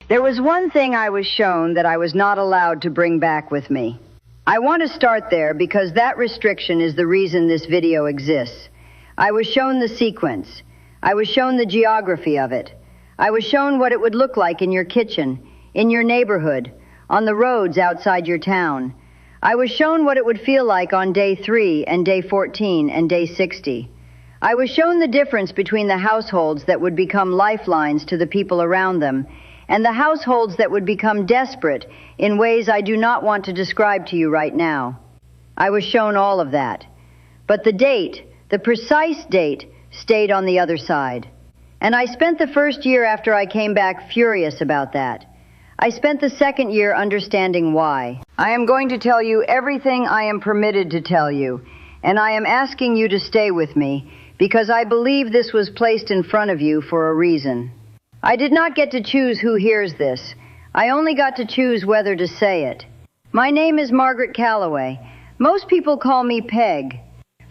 There was one thing I was shown that I was not allowed to bring back with me. I want to start there because that restriction is the reason this video exists. I was shown the sequence. I was shown the geography of it. I was shown what it would look like in your kitchen, in your neighborhood, on the roads outside your town. I was shown what it would feel like on day 3 and day 14 and day 60. I was shown the difference between the households that would become lifelines to the people around them and the households that would become desperate in ways I do not want to describe to you right now. I was shown all of that. But the date, the precise date, stayed on the other side. And I spent the first year after I came back furious about that. I spent the second year understanding why. I am going to tell you everything I am permitted to tell you, and I am asking you to stay with me because I believe this was placed in front of you for a reason. I did not get to choose who hears this. I only got to choose whether to say it. My name is Margaret Calloway. Most people call me Peg.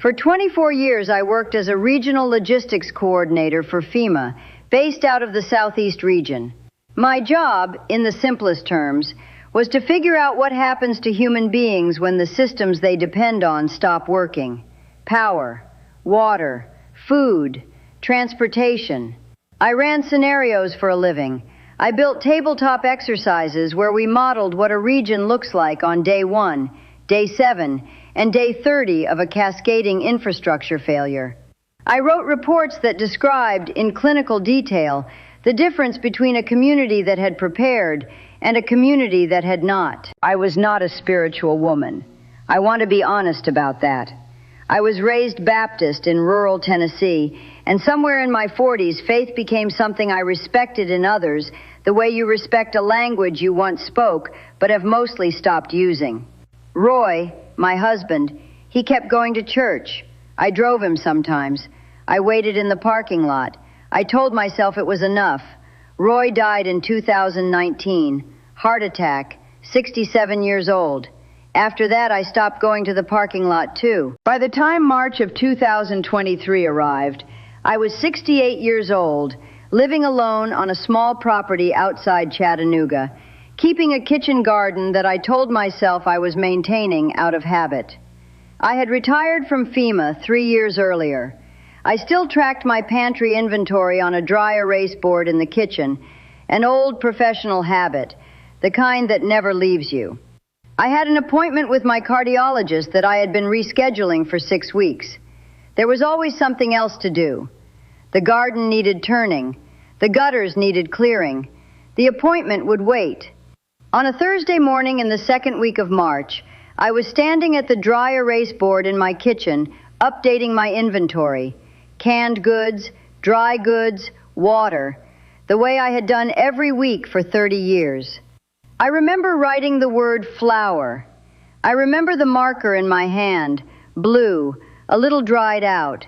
For 24 years, I worked as a regional logistics coordinator for FEMA, based out of the Southeast region. My job, in the simplest terms, was to figure out what happens to human beings when the systems they depend on stop working. Power, water, food, transportation. I ran scenarios for a living. I built tabletop exercises where we modeled what a region looks like on day 1, day 7, and day 30 of a cascading infrastructure failure. I wrote reports that described, in clinical detail, the difference between a community that had prepared and a community that had not. I was not a spiritual woman. I want to be honest about that. I was raised Baptist in rural Tennessee, and somewhere in my 40s, faith became something I respected in others, the way you respect a language you once spoke, but have mostly stopped using. Roy, my husband, he kept going to church. I drove him sometimes. I waited in the parking lot. I told myself it was enough. Roy died in 2019, heart attack, 67 years old. After that, I stopped going to the parking lot, too. By the time March of 2023 arrived, I was 68 years old, living alone on a small property outside Chattanooga, keeping a kitchen garden that I told myself I was maintaining out of habit. I had retired from FEMA 3 years earlier. I still tracked my pantry inventory on a dry erase board in the kitchen, an old professional habit, the kind that never leaves you. I had an appointment with my cardiologist that I had been rescheduling for 6 weeks. There was always something else to do. The garden needed turning. The gutters needed clearing. The appointment would wait. On a Thursday morning in the second week of March, I was standing at the dry erase board in my kitchen, updating my inventory. Canned goods, dry goods, water, the way I had done every week for 30 years. I remember writing the word flour. I remember the marker in my hand, blue, a little dried out.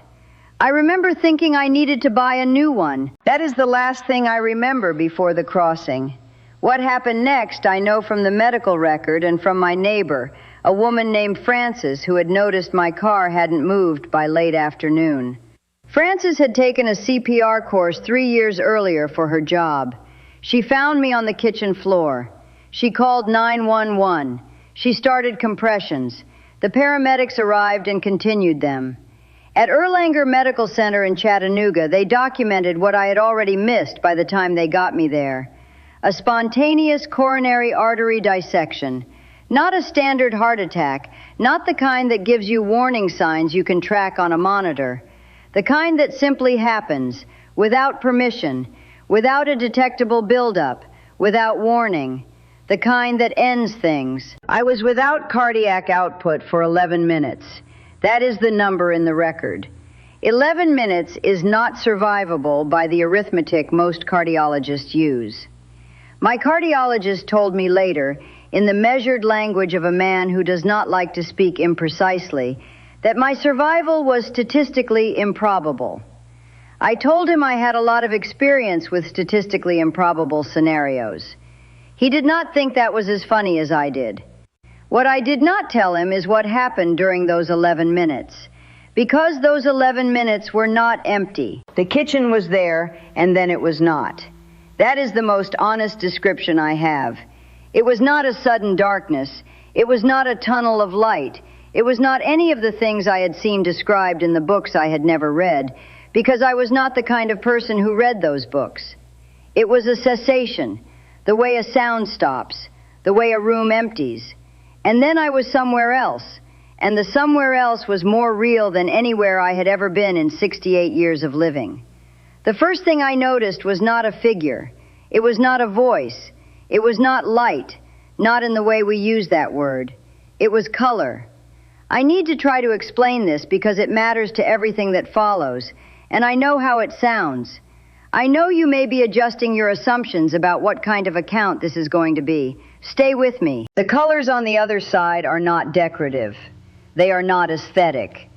I remember thinking I needed to buy a new one. That is the last thing I remember before the crossing. What happened next, I know from the medical record and from my neighbor, a woman named Frances who had noticed my car hadn't moved by late afternoon. Frances had taken a CPR course 3 years earlier for her job. She found me on the kitchen floor. She called 911. She started compressions. The paramedics arrived and continued them. At Erlanger Medical Center in Chattanooga, they documented what I had already missed by the time they got me there. A spontaneous coronary artery dissection. Not a standard heart attack, not the kind that gives you warning signs you can track on a monitor. The kind that simply happens, without permission, without a detectable buildup, without warning. The kind that ends things. I was without cardiac output for 11 minutes. That is the number in the record. 11 minutes is not survivable by the arithmetic most cardiologists use. My cardiologist told me later, in the measured language of a man who does not like to speak imprecisely, that my survival was statistically improbable. I told him I had a lot of experience with statistically improbable scenarios. He did not think that was as funny as I did. What I did not tell him is what happened during those 11 minutes. Because those 11 minutes were not empty. The kitchen was there, and then it was not. That is the most honest description I have. It was not a sudden darkness. It was not a tunnel of light. It was not any of the things I had seen described in the books I had never read, because I was not the kind of person who read those books. It was a cessation, the way a sound stops, the way a room empties. And then I was somewhere else, and the somewhere else was more real than anywhere I had ever been in 68 years of living. The first thing I noticed was not a figure. It was not a voice. It was not light, not in the way we use that word. It was color. I need to try to explain this because it matters to everything that follows, and I know how it sounds. I know you may be adjusting your assumptions about what kind of account this is going to be. Stay with me. The colors on the other side are not decorative. They are not aesthetic.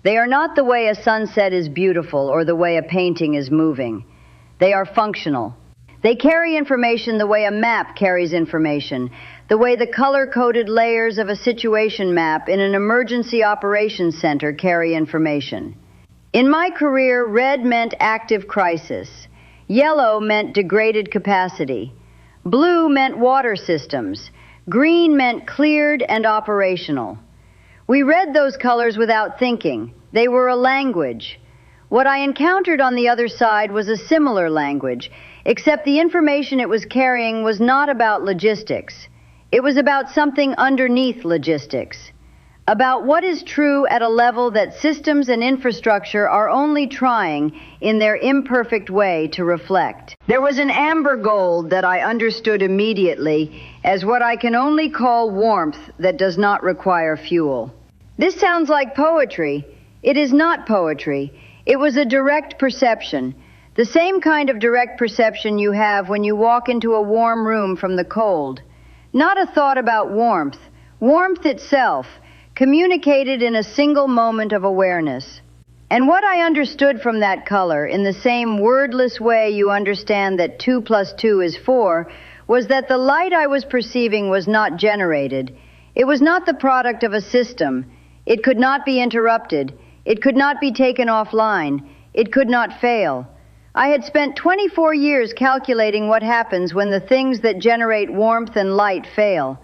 They are not the way a sunset is beautiful or the way a painting is moving. They are functional. They carry information the way a map carries information, the way the color-coded layers of a situation map in an emergency operations center carry information. In my career, red meant active crisis. Yellow meant degraded capacity. Blue meant water systems. Green meant cleared and operational. We read those colors without thinking. They were a language. What I encountered on the other side was a similar language, except the information it was carrying was not about logistics. It was about something underneath logistics. About what is true at a level that systems and infrastructure are only trying, in their imperfect way, to reflect. There was an amber gold that I understood immediately as what I can only call warmth that does not require fuel. This sounds like poetry. It is not poetry. It was a direct perception, the same kind of direct perception you have when you walk into a warm room from the cold. Not a thought about warmth. Warmth itself, communicated in a single moment of awareness. And what I understood from that color, in the same wordless way you understand that 2 + 2 is 4, was that the light I was perceiving was not generated. It was not the product of a system. It could not be interrupted. It could not be taken offline. It could not fail. I had spent 24 years calculating what happens when the things that generate warmth and light fail.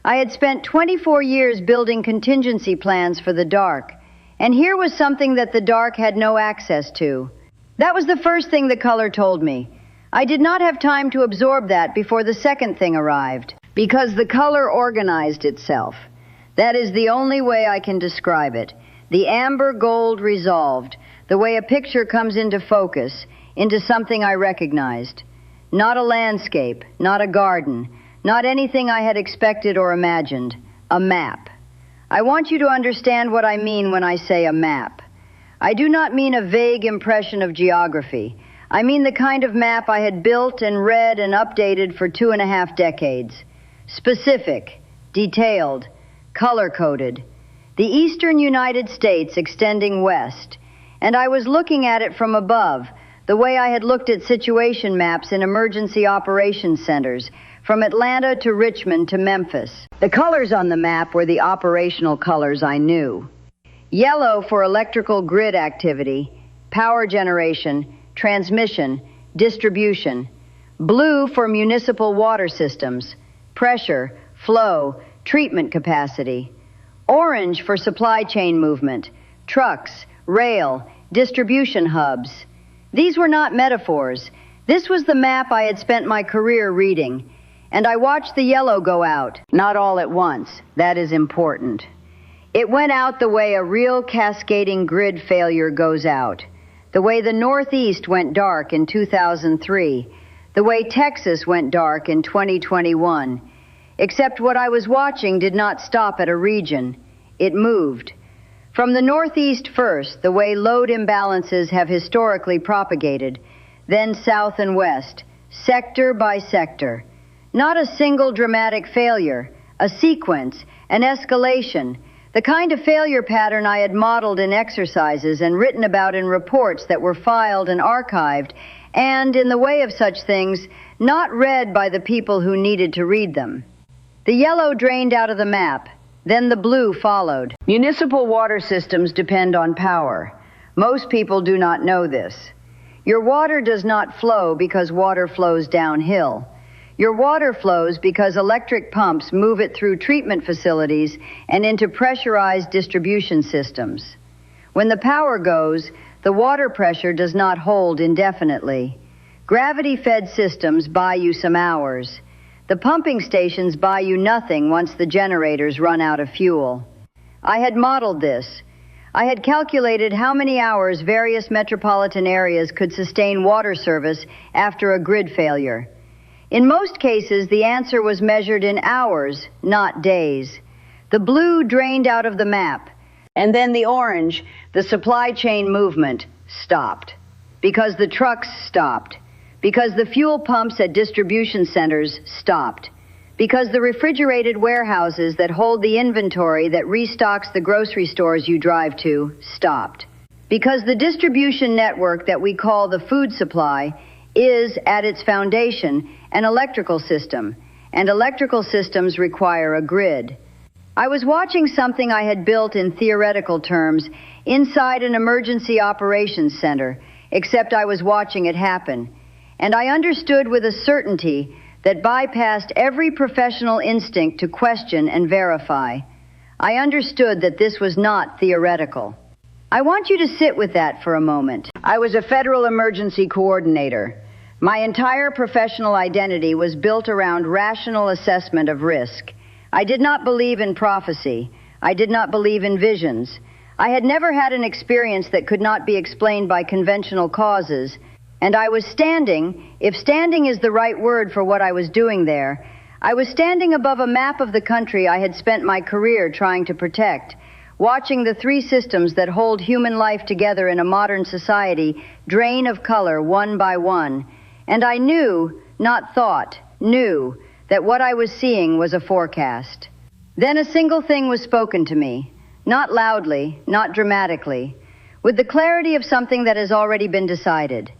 I had spent 24 years building contingency plans for the dark, and here was something that the dark had no access to. That was the first thing the color told me. I did not have time to absorb that before the second thing arrived, because the color organized itself. That is the only way I can describe it. The amber gold resolved, the way a picture comes into focus, into something I recognized. Not a landscape, not a garden, not anything I had expected or imagined. A map. I want you to understand what I mean when I say a map. I do not mean a vague impression of geography. I mean the kind of map I had built and read and updated for 2.5 decades. Specific, detailed, color-coded. The eastern United States extending west. And I was looking at it from above, the way I had looked at situation maps in emergency operations centers, from Atlanta to Richmond to Memphis. The colors on the map were the operational colors I knew. Yellow for electrical grid activity, power generation, transmission, distribution. Blue for municipal water systems, pressure, flow, treatment capacity. Orange for supply chain movement, trucks, rail, distribution hubs. These were not metaphors. This was the map I had spent my career reading. And I watched the yellow go out, not all at once. That is important. It went out the way a real cascading grid failure goes out, the way the Northeast went dark in 2003, the way Texas went dark in 2021. Except what I was watching did not stop at a region. It moved. From the Northeast first, the way load imbalances have historically propagated, then south and west, sector by sector. Not a single dramatic failure, a sequence, an escalation, the kind of failure pattern I had modeled in exercises and written about in reports that were filed and archived, and, in the way of such things, not read by the people who needed to read them. The yellow drained out of the map, then the blue followed. Municipal water systems depend on power. Most people do not know this. Your water does not flow because water flows downhill. Your water flows because electric pumps move it through treatment facilities and into pressurized distribution systems. When the power goes, the water pressure does not hold indefinitely. Gravity-fed systems buy you some hours. The pumping stations buy you nothing once the generators run out of fuel. I had modeled this. I had calculated how many hours various metropolitan areas could sustain water service after a grid failure. In most cases, the answer was measured in hours, not days. The blue drained out of the map, and then the orange, the supply chain movement, stopped. Because the trucks stopped. Because the fuel pumps at distribution centers stopped. Because the refrigerated warehouses that hold the inventory that restocks the grocery stores you drive to stopped. Because the distribution network that we call the food supply is, at its foundation, an electrical system, and electrical systems require a grid. I was watching something I had built in theoretical terms inside an emergency operations center, except I was watching it happen. And I understood with a certainty that bypassed every professional instinct to question and verify. I understood that this was not theoretical. I want you to sit with that for a moment. I was a federal emergency coordinator. My entire professional identity was built around rational assessment of risk. I did not believe in prophecy. I did not believe in visions. I had never had an experience that could not be explained by conventional causes. And I was standing, if standing is the right word for what I was doing there, I was standing above a map of the country I had spent my career trying to protect, watching the three systems that hold human life together in a modern society drain of color one by one. And I knew, not thought, knew, that what I was seeing was a forecast. Then a single thing was spoken to me, not loudly, not dramatically, with the clarity of something that has already been decided.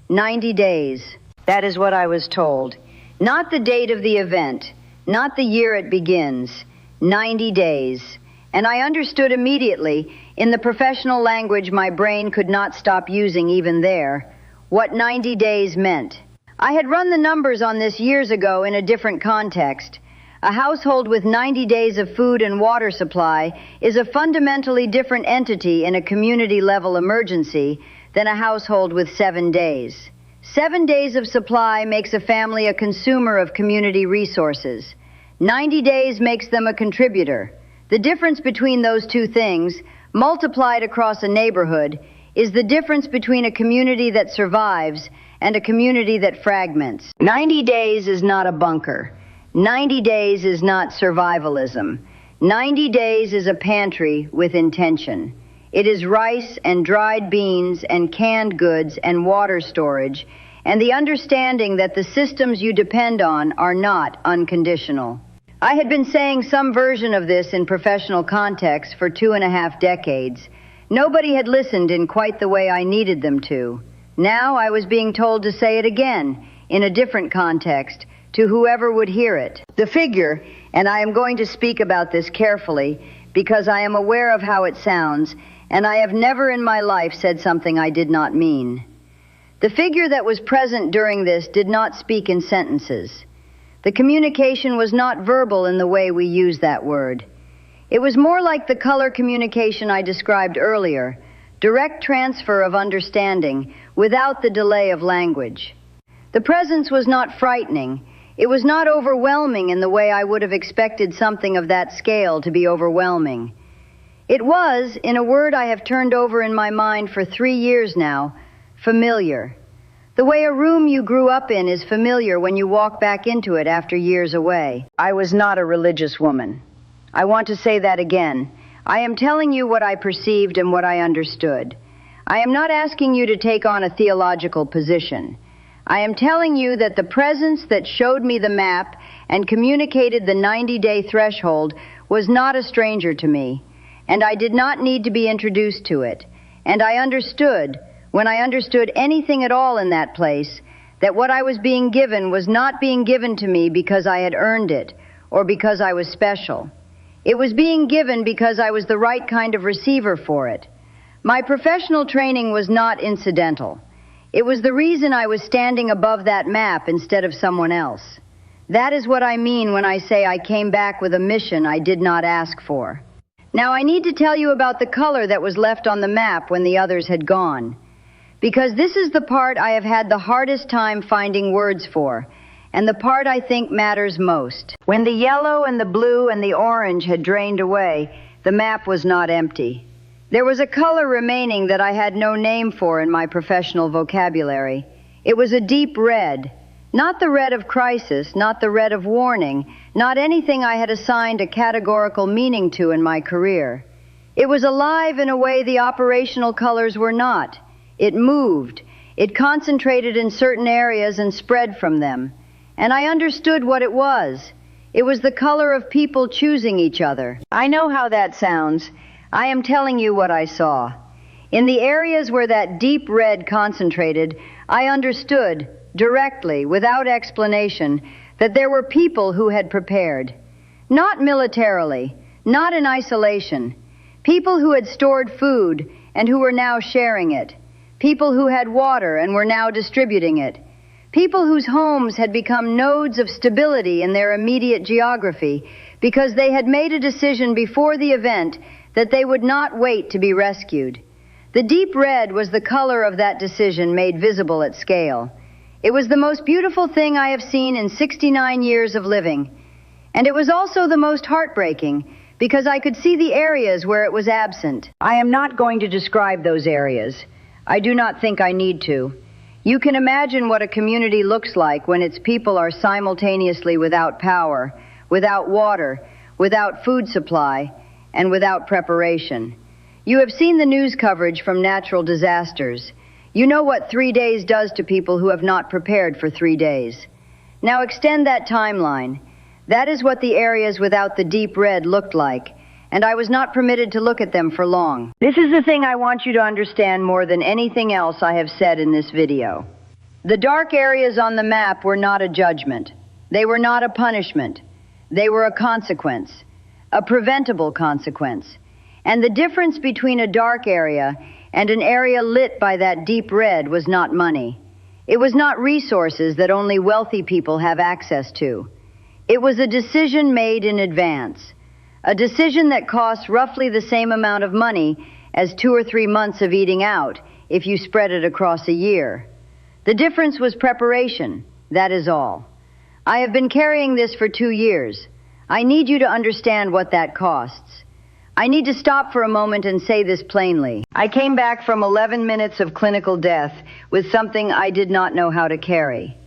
90 days. That is what I was told. Not the date of the event, not the year it begins. 90 days. And I understood immediately, in the professional language my brain could not stop using even there, what 90 days meant. I had run the numbers on this years ago in a different context. A household with 90 days of food and water supply is a fundamentally different entity in a community-level emergency than a household with 7 days. 7 days of supply makes a family a consumer of community resources. 90 days makes them a contributor. The difference between those two things, multiplied across a neighborhood, is the difference between a community that survives and a community that fragments. 90 days is not a bunker. 90 days is not survivalism. 90 days is a pantry with intention. It is rice and dried beans and canned goods and water storage, and the understanding that the systems you depend on are not unconditional. I had been saying some version of this in professional context for 2.5 decades. Nobody had listened in quite the way I needed them to. Now I was being told to say it again, in a different context, to whoever would hear it. The figure, and I am going to speak about this carefully because I am aware of how it sounds, and I have never in my life said something I did not mean. The figure that was present during this did not speak in sentences. The communication was not verbal in the way we use that word. It was more like the color communication I described earlier, direct transfer of understanding without the delay of language. The presence was not frightening. It was not overwhelming in the way I would have expected something of that scale to be overwhelming. It was, in a word I have turned over in my mind for 3 years now, familiar. The way a room you grew up in is familiar when you walk back into it after years away. I was not a religious woman. I want to say that again. I am telling you what I perceived and what I understood. I am not asking you to take on a theological position. I am telling you that the presence that showed me the map and communicated the 90-day threshold was not a stranger to me. And I did not need to be introduced to it. And I understood, when I understood anything at all in that place, that what I was being given was not being given to me because I had earned it or because I was special. It was being given because I was the right kind of receiver for it. My professional training was not incidental. It was the reason I was standing above that map instead of someone else. That is what I mean when I say I came back with a mission I did not ask for. Now I need to tell you about the color that was left on the map when the others had gone. Because this is the part I have had the hardest time finding words for, and the part I think matters most. When the yellow and the blue and the orange had drained away, the map was not empty. There was a color remaining that I had no name for in my professional vocabulary. It was a deep red. Not the red of crisis, not the red of warning, not anything I had assigned a categorical meaning to in my career. It was alive in a way the operational colors were not. It moved. It concentrated in certain areas and spread from them. And I understood what it was. It was the color of people choosing each other. I know how that sounds. I am telling you what I saw. In the areas where that deep red concentrated, I understood, directly, without explanation, that there were people who had prepared. Not militarily, not in isolation. People who had stored food and who were now sharing it. People who had water and were now distributing it. People whose homes had become nodes of stability in their immediate geography because they had made a decision before the event that they would not wait to be rescued. The deep red was the color of that decision made visible at scale. It was the most beautiful thing I have seen in 69 years of living. And it was also the most heartbreaking because I could see the areas where it was absent. I am not going to describe those areas. I do not think I need to. You can imagine what a community looks like when its people are simultaneously without power, without water, without food supply, and without preparation. You have seen the news coverage from natural disasters. You know what 3 days does to people who have not prepared for 3 days. Now extend that timeline. That is what the areas without the deep red looked like, and I was not permitted to look at them for long. This is the thing I want you to understand more than anything else I have said in this video. The dark areas on the map were not a judgment. They were not a punishment. They were a consequence, a preventable consequence. And the difference between a dark area and an area lit by that deep red was not money. It was not resources that only wealthy people have access to. It was a decision made in advance. A decision that costs roughly the same amount of money as 2 or 3 months of eating out if you spread it across a year. The difference was preparation, that is all. I have been carrying this for 2 years. I need you to understand what that costs. I need to stop for a moment and say this plainly. I came back from 11 minutes of clinical death with something I did not know how to carry.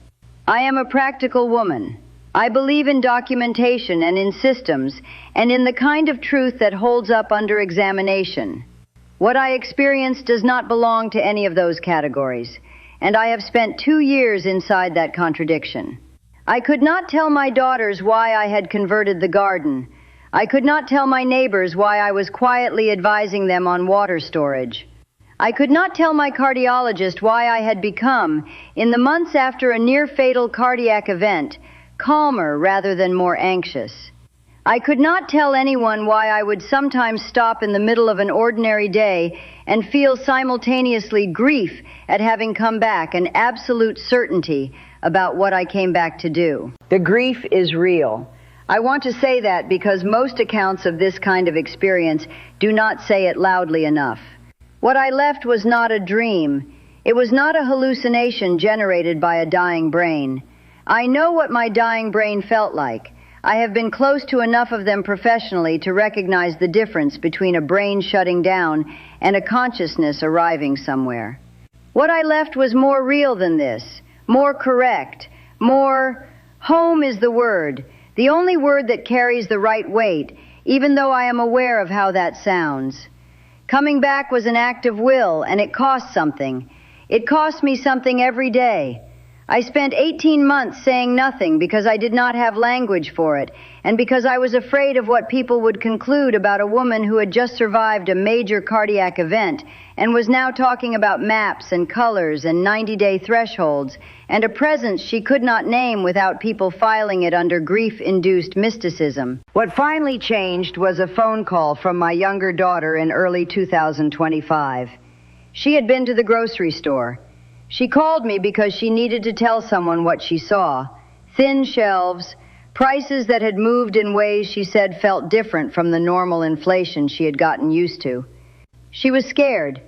I am a practical woman. I believe in documentation and in systems and in the kind of truth that holds up under examination. What I experienced does not belong to any of those categories, and I have spent 2 years inside that contradiction. I could not tell my daughters why I had converted the garden. I could not tell my neighbors why I was quietly advising them on water storage. I could not tell my cardiologist why I had become, in the months after a near-fatal cardiac event, calmer rather than more anxious. I could not tell anyone why I would sometimes stop in the middle of an ordinary day and feel simultaneously grief at having come back and absolute certainty about what I came back to do. The grief is real. I want to say that because most accounts of this kind of experience do not say it loudly enough. What I left was not a dream. It was not a hallucination generated by a dying brain. I know what my dying brain felt like. I have been close to enough of them professionally to recognize the difference between a brain shutting down and a consciousness arriving somewhere. What I left was more real than this, more correct, more... home is the word. The only word that carries the right weight, even though I am aware of how that sounds. Coming back was an act of will, and it cost something. It cost me something every day. I spent 18 months saying nothing because I did not have language for it, and because I was afraid of what people would conclude about a woman who had just survived a major cardiac event and was now talking about maps and colors and 90-day thresholds and a presence she could not name without people filing it under grief-induced mysticism. What finally changed was a phone call from my younger daughter in early 2025. She had been to the grocery store. She called me because she needed to tell someone what she saw. Thin shelves, prices that had moved in ways she said felt different from the normal inflation she had gotten used to. She was scared.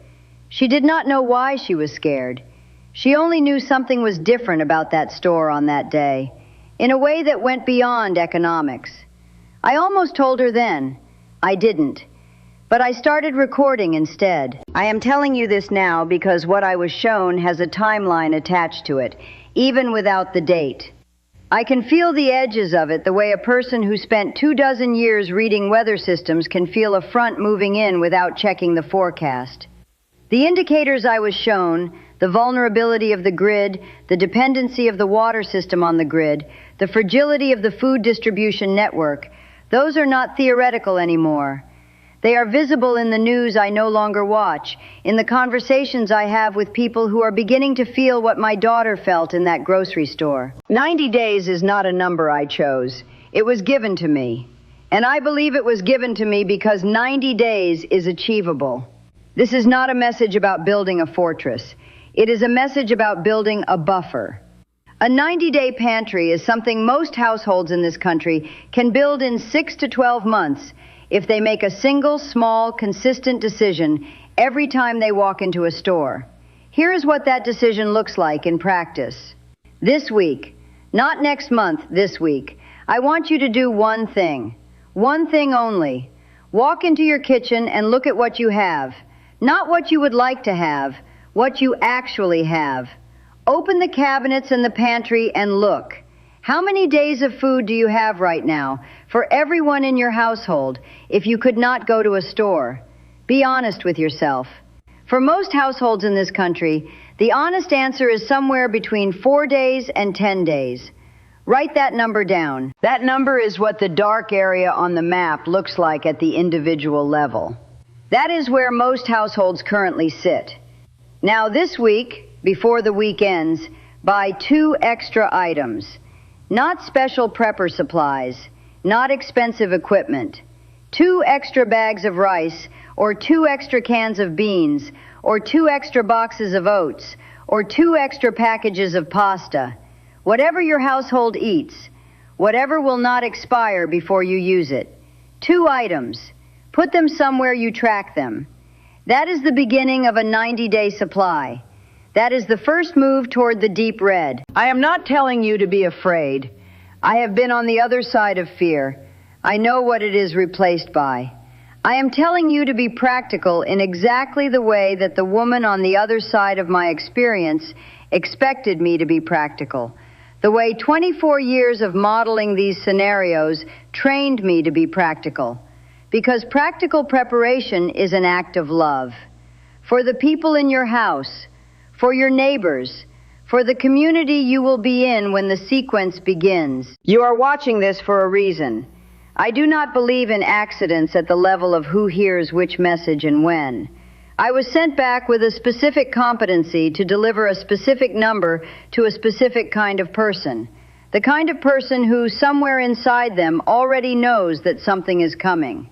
She did not know why she was scared. She only knew something was different about that store on that day, in a way that went beyond economics. I almost told her then. I didn't. But I started recording instead. I am telling you this now because what I was shown has a timeline attached to it, even without the date. I can feel the edges of it the way a person who spent 24 years reading weather systems can feel a front moving in without checking the forecast. The indicators I was shown, the vulnerability of the grid, the dependency of the water system on the grid, the fragility of the food distribution network, those are not theoretical anymore. They are visible in the news I no longer watch, in the conversations I have with people who are beginning to feel what my daughter felt in that grocery store. 90 days is not a number I chose. It was given to me. And I believe it was given to me because 90 days is achievable. This is not a message about building a fortress. It is a message about building a buffer. A 90-day pantry is something most households in this country can build in 6 to 12 months if they make a single, small, consistent decision every time they walk into a store. Here is what that decision looks like in practice. This week, not next month, this week, I want you to do one thing only. Walk into your kitchen and look at what you have. Not what you would like to have, what you actually have. Open the cabinets in the pantry and look. How many days of food do you have right now for everyone in your household if you could not go to a store? Be honest with yourself. For most households in this country, the honest answer is somewhere between 4 days and 10 days. Write that number down. That number is what the dark area on the map looks like at the individual level. That is where most households currently sit. Now this week, before the week ends, buy 2 extra items. Not special prepper supplies, not expensive equipment. 2 extra bags of rice, or 2 extra cans of beans, or 2 extra boxes of oats, or 2 extra packages of pasta. Whatever your household eats, whatever will not expire before you use it. 2 items. Put them somewhere you track them. That is the beginning of a 90-day supply. That is the first move toward the deep red. I am not telling you to be afraid. I have been on the other side of fear. I know what it is replaced by. I am telling you to be practical in exactly the way that the woman on the other side of my experience expected me to be practical. The way 24 years of modeling these scenarios trained me to be practical. Because practical preparation is an act of love. For the people in your house, for your neighbors, for the community you will be in when the sequence begins. You are watching this for a reason. I do not believe in accidents at the level of who hears which message and when. I was sent back with a specific competency to deliver a specific number to a specific kind of person. The kind of person who, somewhere inside them, already knows that something is coming.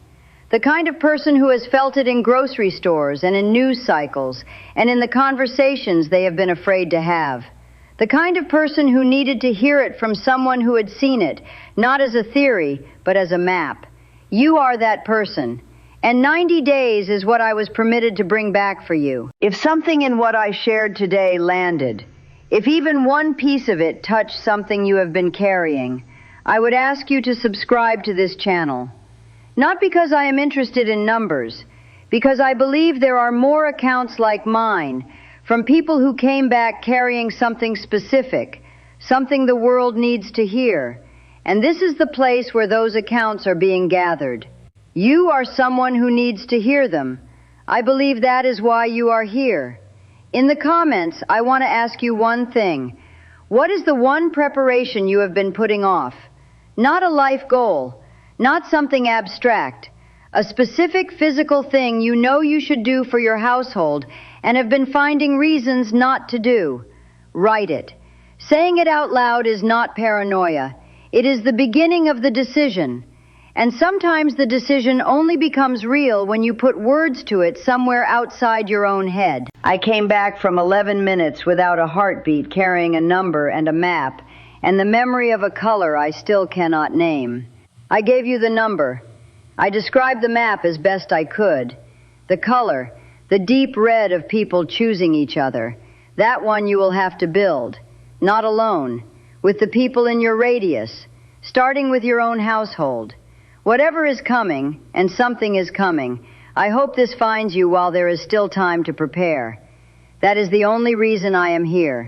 The kind of person who has felt it in grocery stores and in news cycles and in the conversations they have been afraid to have. The kind of person who needed to hear it from someone who had seen it, not as a theory, but as a map. You are that person. And 90 days is what I was permitted to bring back for you. If something in what I shared today landed, if even one piece of it touched something you have been carrying, I would ask you to subscribe to this channel. Not because I am interested in numbers, because I believe there are more accounts like mine from people who came back carrying something specific, something the world needs to hear. And this is the place where those accounts are being gathered. You are someone who needs to hear them. I believe that is why you are here. In the comments, I want to ask you one thing. What is the one preparation you have been putting off? Not a life goal. Not something abstract, a specific physical thing you know you should do for your household and have been finding reasons not to do. Write it. Saying it out loud is not paranoia. It is the beginning of the decision. And sometimes the decision only becomes real when you put words to it somewhere outside your own head. I came back from 11 minutes without a heartbeat, carrying a number and a map, and the memory of a color I still cannot name. I gave you the number. I described the map as best I could. The color, the deep red of people choosing each other. That one you will have to build. Not alone. With the people in your radius. Starting with your own household. Whatever is coming, and something is coming, I hope this finds you while there is still time to prepare. That is the only reason I am here.